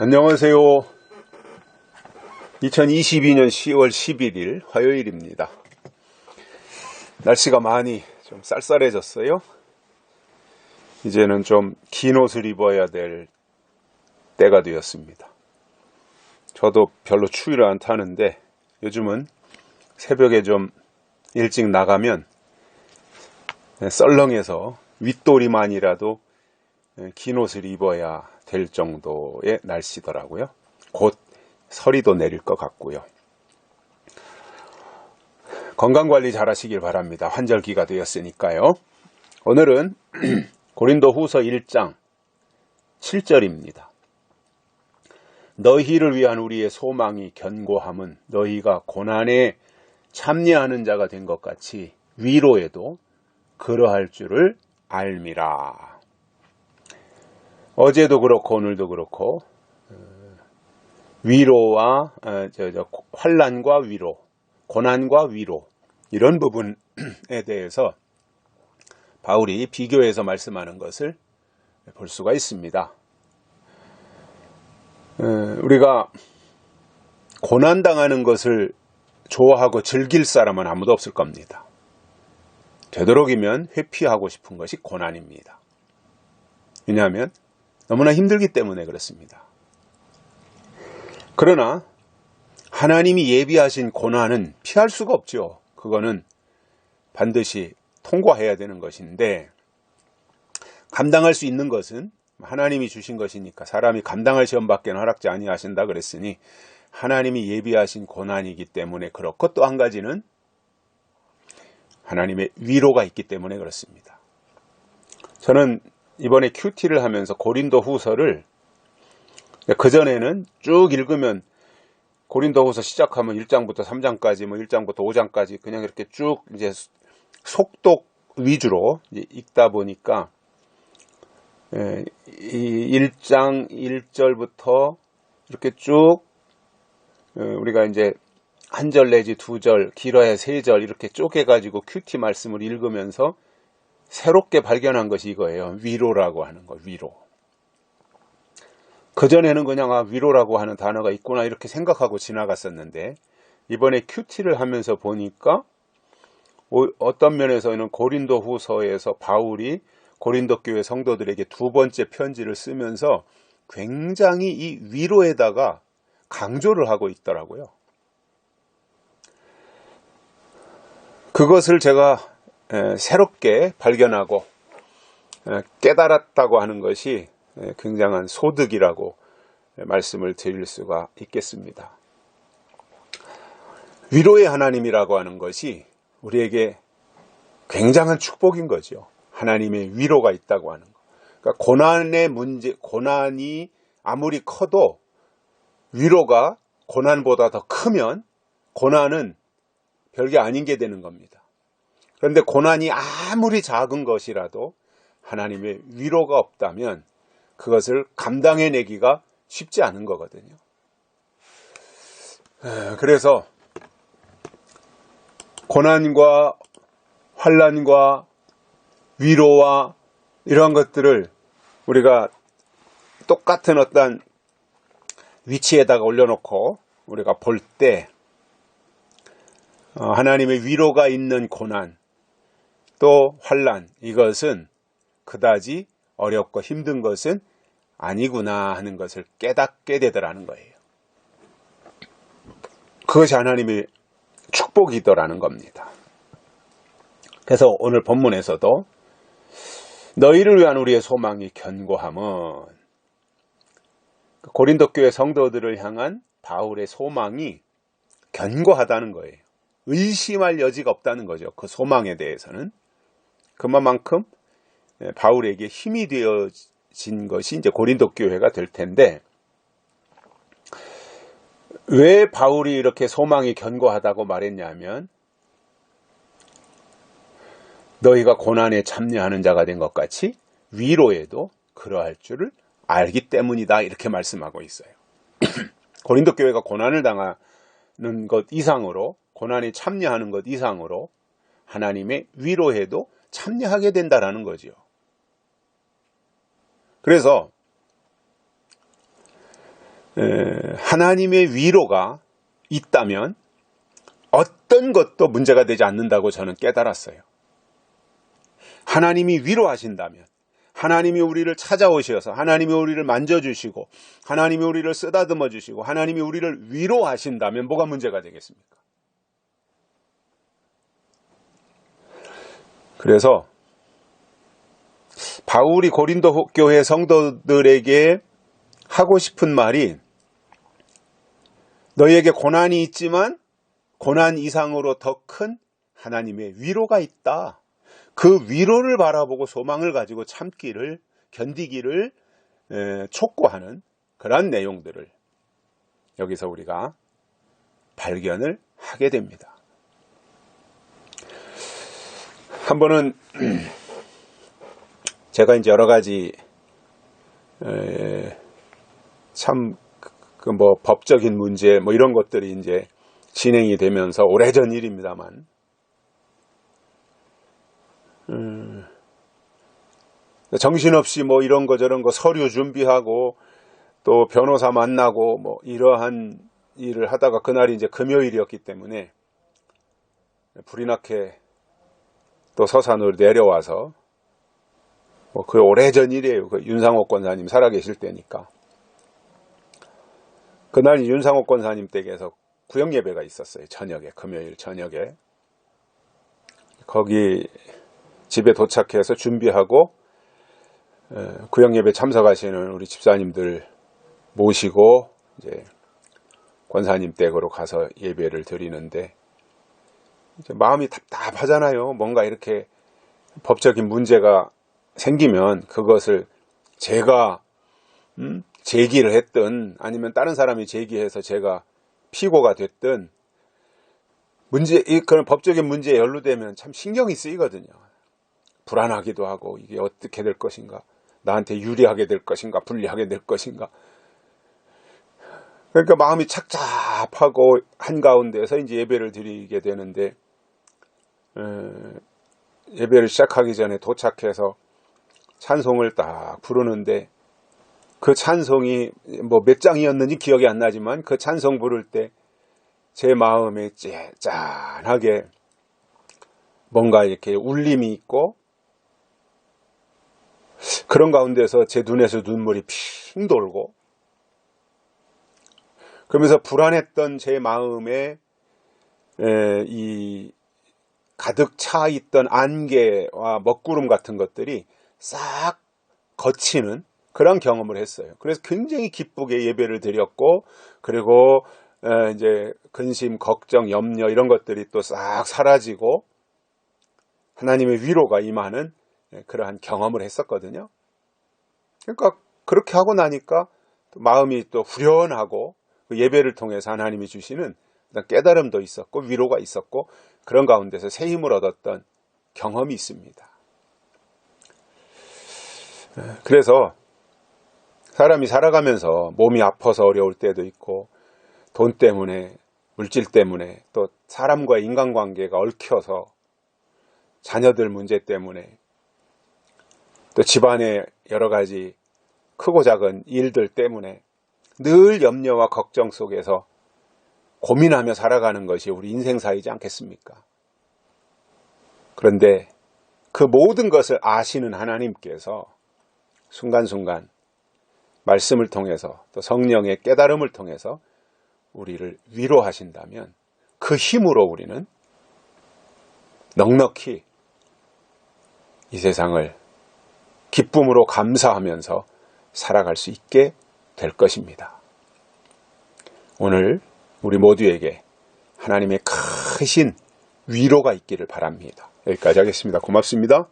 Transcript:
안녕하세요. 2022년 10월 11일 화요일입니다. 날씨가 많이 좀 쌀쌀해졌어요. 이제는 좀 긴 옷을 입어야 될 때가 되었습니다. 저도 별로 추위를 안 타는데 요즘은 새벽에 좀 일찍 나가면 썰렁해서 윗도리만이라도 긴 옷을 입어야 될 정도의 날씨더라고요. 곧 서리도 내릴 것 같고요. 건강관리 잘 하시길 바랍니다. 환절기가 되었으니까요. 오늘은 고린도 후서 1장 7절입니다. 너희를 위한 우리의 소망이 견고함은 너희가 고난에 참여하는 자가 된 것 같이 위로에도 그러할 줄을 알미라. 어제도 그렇고 오늘도 그렇고 위로와 환난과 위로, 고난과 위로 이런 부분에 대해서 바울이 비교해서 말씀하는 것을 볼 수가 있습니다. 우리가 고난당하는 것을 좋아하고 즐길 사람은 아무도 없을 겁니다. 되도록이면 회피하고 싶은 것이 고난입니다. 왜냐하면 너무나 힘들기 때문에 그렇습니다. 그러나 하나님이 예비하신 고난은 피할 수가 없죠. 그거는 반드시 통과해야 되는 것인데 감당할 수 있는 것은 하나님이 주신 것이니까 사람이 감당할 시험밖에 허락지 아니하신다 그랬으니 하나님이 예비하신 고난이기 때문에 그렇고 또 한 가지는 하나님의 위로가 있기 때문에 그렇습니다. 저는 이번에 큐티를 하면서 고린도 후서를 그전에는 쭉 읽으면 고린도 후서 시작하면 1장부터 3장까지 1장부터 5장까지 그냥 이렇게 쭉 이제 속독 위주로 이제 읽다 보니까 이 1장 1절부터 이렇게 쭉 우리가 이제 한 절 내지 두 절, 길어야 세 절 이렇게 쪼개가지고 큐티 말씀을 읽으면서 새롭게 발견한 것이 이거예요. 위로라고 하는 거, 위로. 그전에는 그냥 위로라고 하는 단어가 있구나 이렇게 생각하고 지나갔었는데 이번에 큐티를 하면서 보니까 어떤 면에서는 고린도 후서에서 바울이 고린도 교회 성도들에게 두 번째 편지를 쓰면서 굉장히 이 위로에다가 강조를 하고 있더라고요. 그것을 제가 새롭게 발견하고 깨달았다고 하는 것이 굉장한 소득이라고 말씀을 드릴 수가 있겠습니다. 위로의 하나님이라고 하는 것이 우리에게 굉장한 축복인 거죠. 하나님의 위로가 있다고 하는 것. 그러니까 고난의 문제, 고난이 아무리 커도 위로가 고난보다 더 크면 고난은 별게 아닌 게 되는 겁니다. 그런데 고난이 아무리 작은 것이라도 하나님의 위로가 없다면 그것을 감당해내기가 쉽지 않은 거거든요. 그래서 고난과 환난과 위로와 이러한 것들을 우리가 똑같은 어떤 위치에다가 올려놓고 우리가 볼 때 하나님의 위로가 있는 고난 또 환난 이것은 그다지 어렵고 힘든 것은 아니구나 하는 것을 깨닫게 되더라는 거예요. 그것이 하나님의 축복이더라는 겁니다. 그래서 오늘 본문에서도 너희를 위한 우리의 소망이 견고함은 고린도 교회 성도들을 향한 바울의 소망이 견고하다는 거예요. 의심할 여지가 없다는 거죠. 그 소망에 대해서는. 그만큼 바울에게 힘이 되어진 것이 이제 고린도 교회가 될 텐데 왜 바울이 이렇게 소망이 견고하다고 말했냐면 너희가 고난에 참여하는 자가 된 것 같이 위로에도 그러할 줄을 알기 때문이다 이렇게 말씀하고 있어요. 고린도 교회가 고난을 당하는 것 이상으로 고난에 참여하는 것 이상으로 하나님의 위로에도 참여하게 된다라는 거죠. 그래서 하나님의 위로가 있다면 어떤 것도 문제가 되지 않는다고 저는 깨달았어요. 하나님이 위로하신다면, 하나님이 우리를 찾아오셔서 하나님이 우리를 만져주시고 하나님이 우리를 쓰다듬어 주시고 하나님이 우리를 위로하신다면 뭐가 문제가 되겠습니까? 그래서 바울이 고린도 교회 성도들에게 하고 싶은 말이, 너희에게 고난이 있지만 고난 이상으로 더 큰 하나님의 위로가 있다. 그 위로를 바라보고 소망을 가지고 참기를, 견디기를 촉구하는 그러한 내용들을 여기서 우리가 발견을 하게 됩니다. 한 번은 제가 이제 여러 가지 참 뭐 법적인 문제 뭐 이런 것들이 이제 진행이 되면서 오래전 일입니다만, 정신없이 뭐 이런 거 저런 거 서류 준비하고 또 변호사 만나고 뭐 이러한 일을 하다가 그날이 이제 금요일이었기 때문에 불이 나게 또 서산으로 내려와서, 뭐 그 오래전 일이에요. 그 윤상옥 권사님 살아계실 때니까. 그날 윤상옥 권사님 댁에서 구역 예배가 있었어요. 저녁에, 금요일 저녁에. 거기 집에 도착해서 준비하고 구역 예배 참석하시는 우리 집사님들 모시고 이제 권사님 댁으로 가서 예배를 드리는데, 이제 마음이 답답하잖아요. 뭔가 이렇게 법적인 문제가 생기면 그것을 제가 제기를 했든 아니면 다른 사람이 제기해서 제가 피고가 됐든 그런 법적인 문제에 연루되면 참 신경이 쓰이거든요. 불안하기도 하고, 이게 어떻게 될 것인가, 나한테 유리하게 될 것인가, 불리하게 될 것인가. 그러니까 마음이 착잡하고 한가운데서 이제 예배를 드리게 되는데, 예배를 시작하기 전에 도착해서 찬송을 딱 부르는데, 그 찬송이 뭐 몇 장이었는지 기억이 안 나지만 그 찬송 부를 때 제 마음에 짠하게 뭔가 이렇게 울림이 있고, 그런 가운데서 제 눈에서 눈물이 핑 돌고, 그러면서 불안했던 제 마음에 이 가득 차 있던 안개와 먹구름 같은 것들이 싹 거치는 그런 경험을 했어요. 그래서 굉장히 기쁘게 예배를 드렸고, 그리고 이제 근심, 걱정, 염려 이런 것들이 또 싹 사라지고 하나님의 위로가 임하는 그러한 경험을 했었거든요. 그러니까 그렇게 하고 나니까 또 마음이 또 후련하고, 그 예배를 통해서 하나님이 주시는 깨달음도 있었고 위로가 있었고, 그런 가운데서 새 힘을 얻었던 경험이 있습니다. 그래서 사람이 살아가면서 몸이 아파서 어려울 때도 있고, 돈 때문에, 물질 때문에, 또 사람과의 인간관계가 얽혀서, 자녀들 문제 때문에, 또 집안의 여러 가지 크고 작은 일들 때문에 늘 염려와 걱정 속에서 고민하며 살아가는 것이 우리 인생사이지 않겠습니까? 그런데 그 모든 것을 아시는 하나님께서 순간순간 말씀을 통해서 또 성령의 깨달음을 통해서 우리를 위로하신다면, 그 힘으로 우리는 넉넉히 이 세상을 기쁨으로 감사하면서 살아갈 수 있게 될 것입니다. 오늘 우리 모두에게 하나님의 크신 위로가 있기를 바랍니다. 여기까지 하겠습니다. 고맙습니다.